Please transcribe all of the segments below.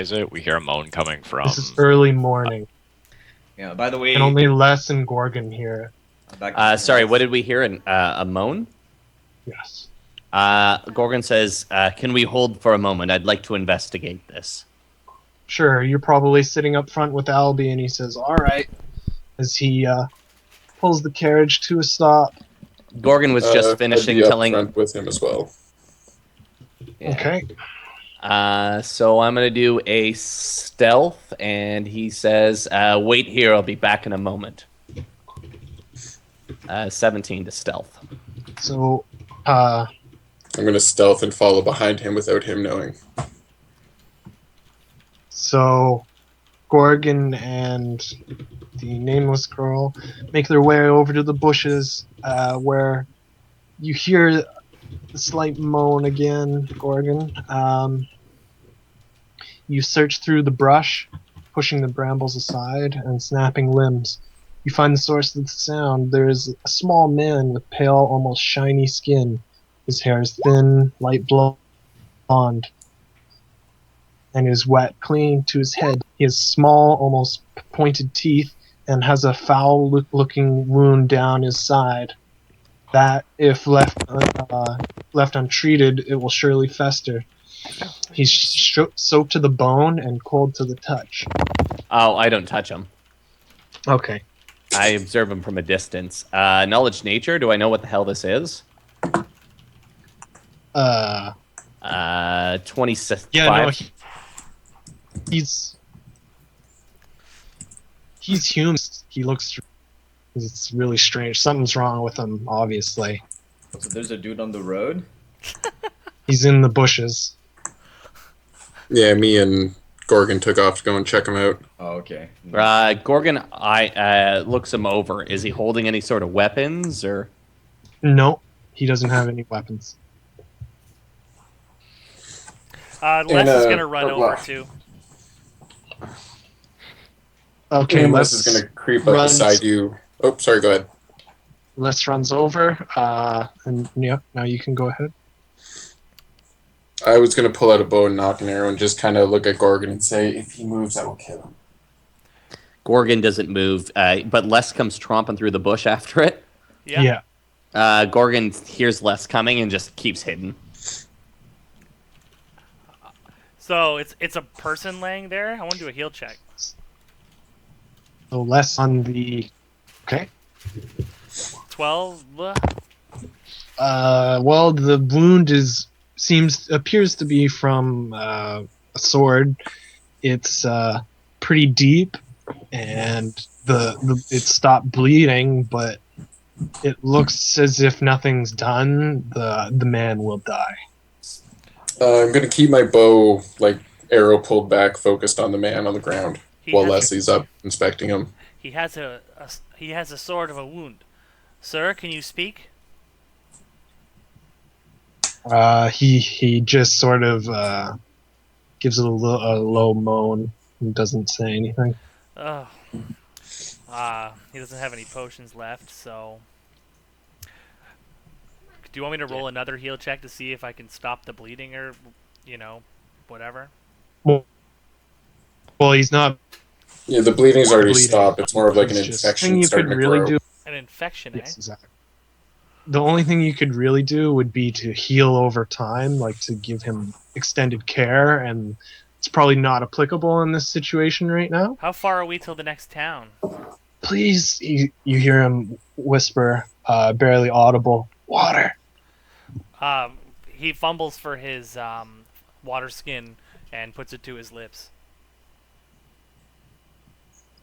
is it? We hear a moan coming from... This is early morning. Yeah, by the way... And only Les and Gorgon hear it. Sorry, what did we hear? A moan? Yes. Gorgon says, can we hold for a moment? I'd like to investigate this. Sure, you're probably sitting up front with Albie, and he says, all right, as he pulls the carriage to a stop. Gorgon was just finishing I'd be telling... up front with him as well. Yeah. Okay. So I'm going to do a stealth, and he says, wait here, I'll be back in a moment. 17 to stealth. So, I'm going to stealth and follow behind him without him knowing. So, Gorgon and the nameless girl make their way over to the bushes, where you hear the slight moan again, Gorgon. You search through the brush, pushing the brambles aside and snapping limbs. You find the source of the sound. There is a small man with pale, almost shiny skin. His hair is thin, light blonde, and is wet, clinging to his head. He has small, almost pointed teeth, and has a foul-looking wound down his side. That, if left untreated, it will surely fester. He's soaked to the bone and cold to the touch. Oh, I don't touch him. Okay. I observe him from a distance. Knowledge nature, do I know what the hell this is? 26. Yeah, no, he's human. He looks... It's really strange. Something's wrong with him, obviously. So there's a dude on the road? He's in the bushes. Yeah, me and Gorgon took off to go and check him out. Oh, okay. Gorgon looks him over. Is he holding any sort of weapons, or? No, he doesn't have any weapons. Les is going to run over too. Okay, Les is going to creep up beside you. Oh, sorry, go ahead. Les runs over, and yeah, now you can go ahead. I was going to pull out a bow and knock an arrow and just kind of look at Gorgon and say, if he moves, I will kill him. Gorgon doesn't move, but Les comes tromping through the bush after it. Yeah. Gorgon hears Les coming and just keeps hidden. So it's a person laying there? I want to do a heal check. So Les on the... Okay. 12? Well, the wound appears to be from a sword. It's pretty deep, and it stopped bleeding, but it looks as if nothing's done. The man will die. I'm going to keep my bow, arrow pulled back, focused on the man on the ground, while Leslie's up inspecting him. He has a sword of a wound. Sir, can you speak? He just sort of gives it a low moan and doesn't say anything. Oh. He doesn't have any potions left, so... Do you want me to roll another heal check to see if I can stop the bleeding or, whatever? Well, he's not... Yeah, the bleeding's already stopped. It's more of like an infection starting to grow. An infection, yes, exactly. The only thing you could really do would be to heal over time, to give him extended care, and it's probably not applicable in this situation right now. How far are we till the next town? Please, you hear him whisper, barely audible, water. He fumbles for his water skin and puts it to his lips.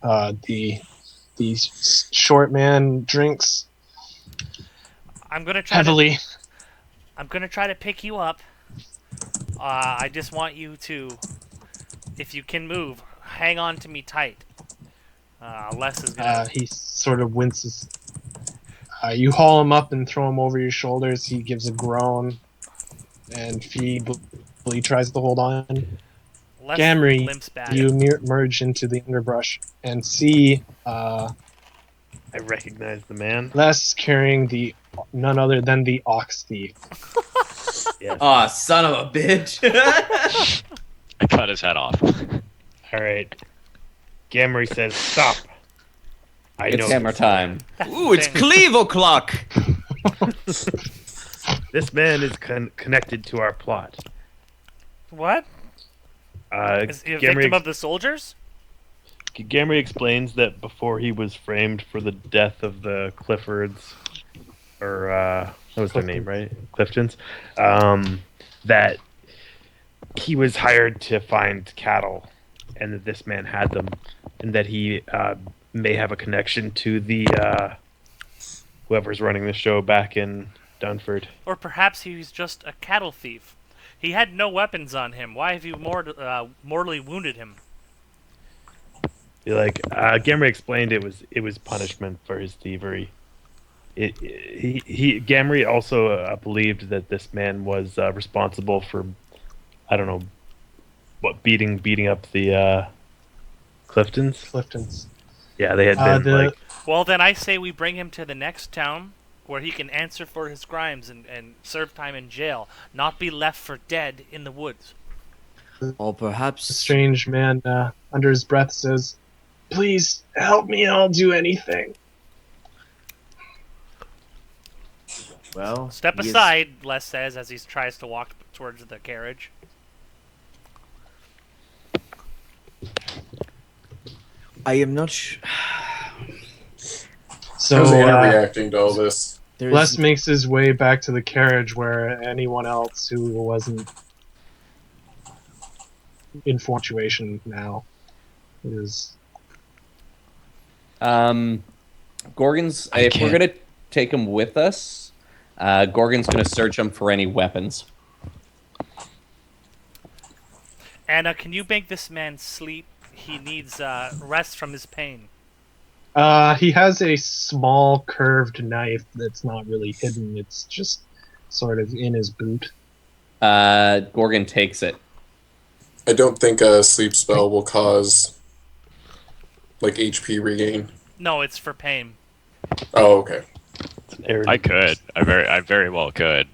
The short man drinks I'm gonna try heavily. I'm gonna try to pick you up. I just want you to, if you can move, hang on to me tight. Les is gonna... He sort of winces. You haul him up and throw him over your shoulders. He gives a groan and feebly tries to hold on. Les Gamry, limps back. you merge into the underbrush and see I recognize the man. Les carrying none other than the ox thief. Yes. Aw, son of a bitch. I cut his head off. All right. Gamry says, "Stop." I It's know hammer this time. Ooh, it's cleave o'clock. This man is connected to our plot. What? Is he a Gamry victim of the soldiers? Gamry explains that before he was framed for the death of the Cliffords, or that was their name, right? Cliftons. That he was hired to find cattle, and that this man had them, and that he may have a connection to the whoever's running the show back in Dunford. Or perhaps he was just a cattle thief. He had no weapons on him. Why have you mortally wounded him? Gamry explained it was punishment for his thievery. Gamry also believed that this man was responsible for, I don't know, what beating up the Cliftons. Cliftons. Yeah, they had been Well, then I say we bring him to the next town where he can answer for his crimes and serve time in jail, not be left for dead in the woods. Or perhaps The strange man, under his breath, says, "Please help me. I'll do anything." well, Step he is- aside, Les says as he tries to walk towards the carriage. I am not sure. So How's Anna reacting to all this? Les makes his way back to the carriage where anyone else who wasn't in fluctuation now is. Gorgon's. I If we're can't- gonna take him with us, Gorgon's gonna search him for any weapons. Anna, can you make this man sleep? He needs rest from his pain. He has a small curved knife that's not really hidden. It's just sort of in his boot. Gorgon takes it. I don't think a sleep spell will cause like HP regain. No, it's for pain. Oh, okay. I could. I very well could.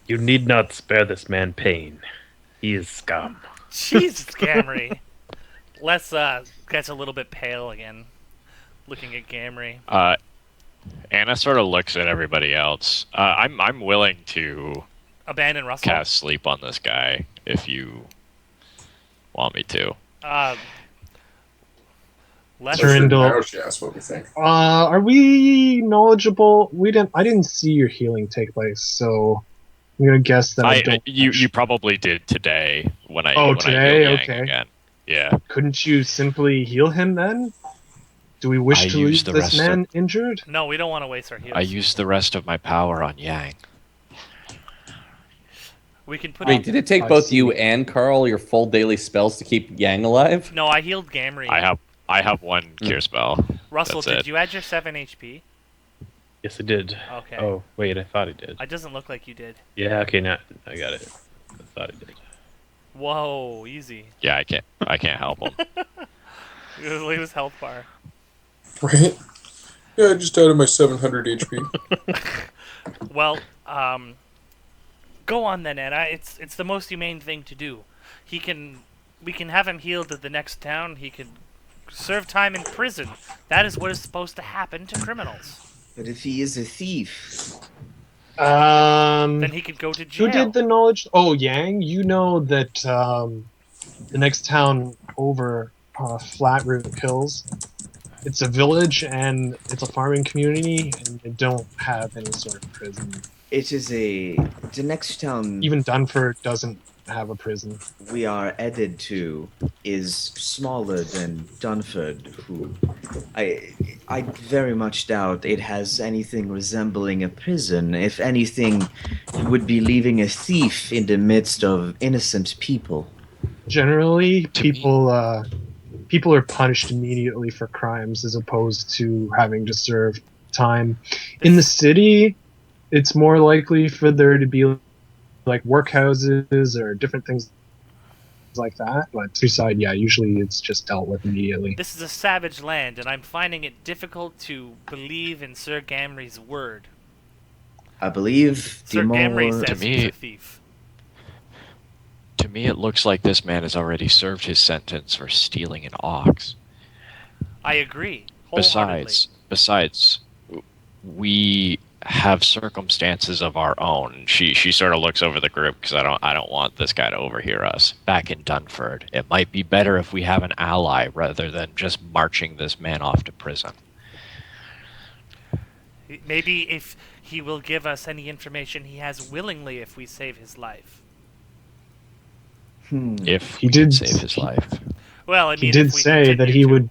You need not spare this man pain. He is scum. Jesus, Gamry. Les gets a little bit pale again, looking at Gamry. Anna sort of looks at everybody else. I'm willing to Abandon Russell. cast sleep on this guy if you want me to. Les, Turindel. Now she asks what we think. Are we knowledgeable? I didn't see your healing take place, so I'm gonna guess that I don't. You probably did today when I Oh, when today? I healed Yang Okay. again. Yeah. Couldn't you simply heal him then? Do we wish I to leave used the this rest man injured? no, we don't want to waste our heals. I used the rest of my power on Yang. We can put. Wait, did it take I both see. you and Carl your full daily spells to keep Yang alive? No, I healed Gamry. I have one cure spell. Russell, That's did it. you add your 7 HP? Yes, I did. Okay. Oh, wait, I thought I did. It doesn't look like you did. Yeah, okay, now I got it. I thought I did. Whoa, easy. Yeah, I can't help him. Leave his health bar. Right? Yeah, I just added my 700 HP. Well, go on then, Anna. It's the most humane thing to do. We can have him healed at the next town. He can serve time in prison. That is what is supposed to happen to criminals. But if he is a thief, Then he could go to jail. Who did the knowledge? Oh, Yang. You know that the next town over, Flatroot Hills. It's a village and it's a farming community, and they don't have any sort of prison. the next town Even Dunford doesn't have a prison. we are added to is smaller than Dunford, who I very much doubt it has anything resembling a prison. If anything, you would be leaving a thief in the midst of innocent people. Generally, people are punished immediately for crimes as opposed to having to serve time. In the city, it's more likely for there to be like workhouses or different things like that. But Seaside, yeah, usually it's just dealt with immediately. This is a savage land, and I'm finding it difficult to believe in Sir Gamry's word. I believe Sir Gamry Dimor, says me- he's a thief. To me, it looks like this man has already served his sentence for stealing an ox. I agree. Wholeheartedly. Besides, we have circumstances of our own. She sort of looks over the group because I don't want this guy to overhear us. Back in Dunford, it might be better if we have an ally rather than just marching this man off to prison. Maybe if he will give us any information he has willingly if we save his life. If He we did can save his life, Well, I mean, He did if we say that continue he to- would.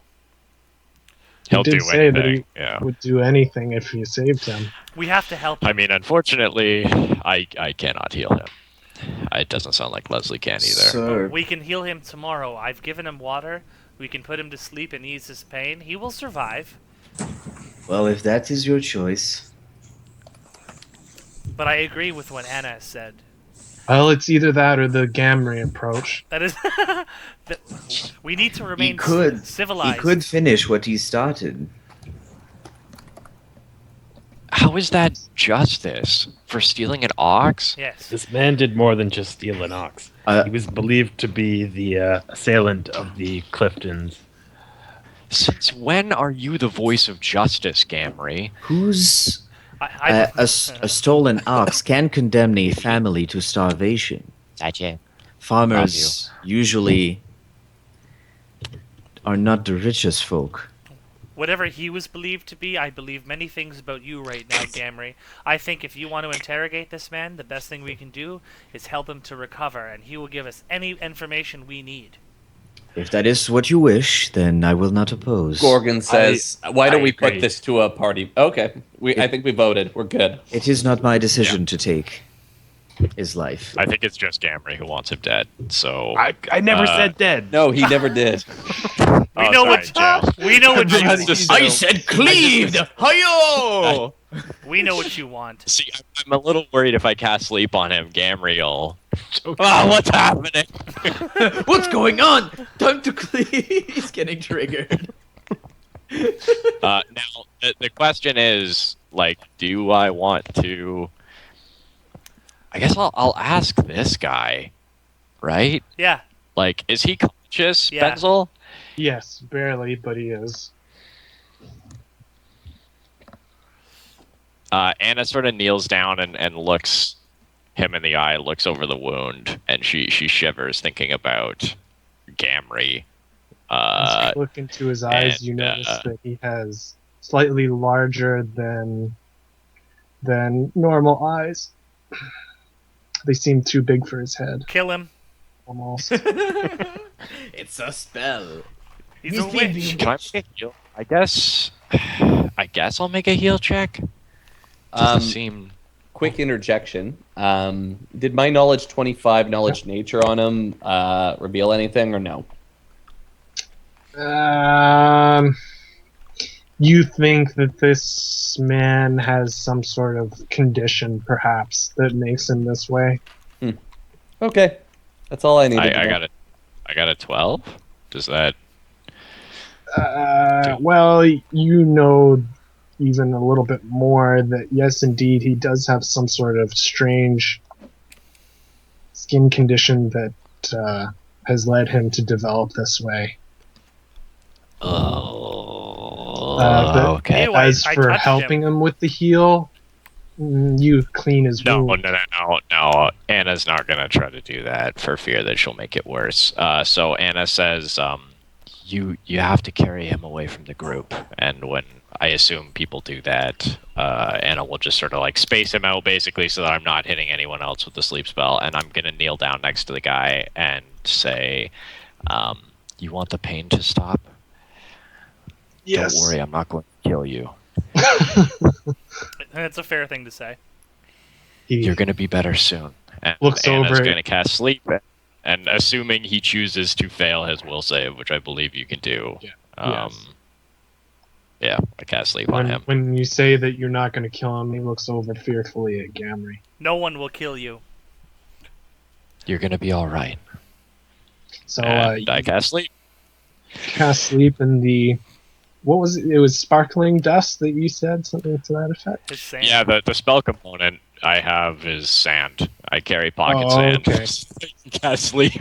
he'll did do say anything. that he Yeah. would do anything if you saved him. We have to help I him. mean, unfortunately, I cannot heal him. It doesn't sound like Leslie can either. Sir, We can heal him tomorrow. I've given him water. We can put him to sleep and ease his pain. He will survive. well, if that is your choice. But I agree with what Anna has said. Well, it's either that or the Gamry approach. That is, we need to He remain could. civilized. He could finish what he started. How is that justice for stealing an ox? Yes. This man did more than just steal an ox. He was believed to be the assailant of the Cliftons. Since when are you the voice of justice, Gamry? Who's I, a stolen ox can condemn a family to starvation. Gotcha. Farmers usually are not the richest folk. whatever he was believed to be, I believe many things about you right now, Gamry. I think if you want to interrogate this man, the best thing we can do is help him to recover, and he will give us any information we need. If that is what you wish, then I will not oppose. Gorgon says, "Why don't I we put agree. this to a party?" Okay, I think we voted. We're good. It is not my decision to take his life. I think it's just Gamry who wants him dead. So I never said dead. No, he never did. We know what Joe. we know what you That's want. just- I said cleaved. Hiyo! We know what you want. See, I'm a little worried if I cast sleep on him, Gamry will. Oh, what's happening? What's going on? Time to cleave. He's getting triggered. Now, the question is, like, do I want to? I guess I'll ask this guy, right? Yeah. Like, is he conscious, Yeah. Benzel? Yes, barely, but he is. Anna sort of kneels down and looks him in the eye, looks over the wound, and she shivers, thinking about Gamry. As you look into his eyes, you and, notice that he has slightly larger than normal eyes. They seem too big for his head, Kill him. almost. It's a spell. He's a witch. Can I make a heal? I guess I'll make a heal check. Doesn't seem. Quick interjection. Did my knowledge 25 knowledge nature on him reveal anything or no? You think that this man has some sort of condition, perhaps, that makes him this way? Okay, that's all I needed. to know. I got a 12. Does that? Well, you know even a little bit more that, yes, indeed, he does have some sort of strange skin condition that has led him to develop this way. But Okay. Ew, as I for touched helping him with the heal, you clean his No, wound. no. Anna's not gonna try to do that for fear that she'll make it worse. So Anna says, you have to carry him away from the group, and when I assume people do that, Anna will just sort of like space him out basically so that I'm not hitting anyone else with the sleep spell, and I'm gonna kneel down next to the guy and say, you want the pain to stop? Yes. Don't worry, I'm not going to kill you. That's a fair thing to say. You're going to be better soon. And Looks Anna's over- going to cast sleep, and assuming he chooses to fail his will save, which I believe you can do. Yeah. Yes. Yeah, I cast sleep on him. When you say that you're not going to kill him, he looks over fearfully at Gamry. No one will kill you. You're going to be all right. So And I cast sleep. you cast sleep in the... What was it? It was sparkling dust that you said? Something to that effect? His sand. Yeah, the spell component I have is sand. I carry pocket Oh, sand. okay. You can't sleep.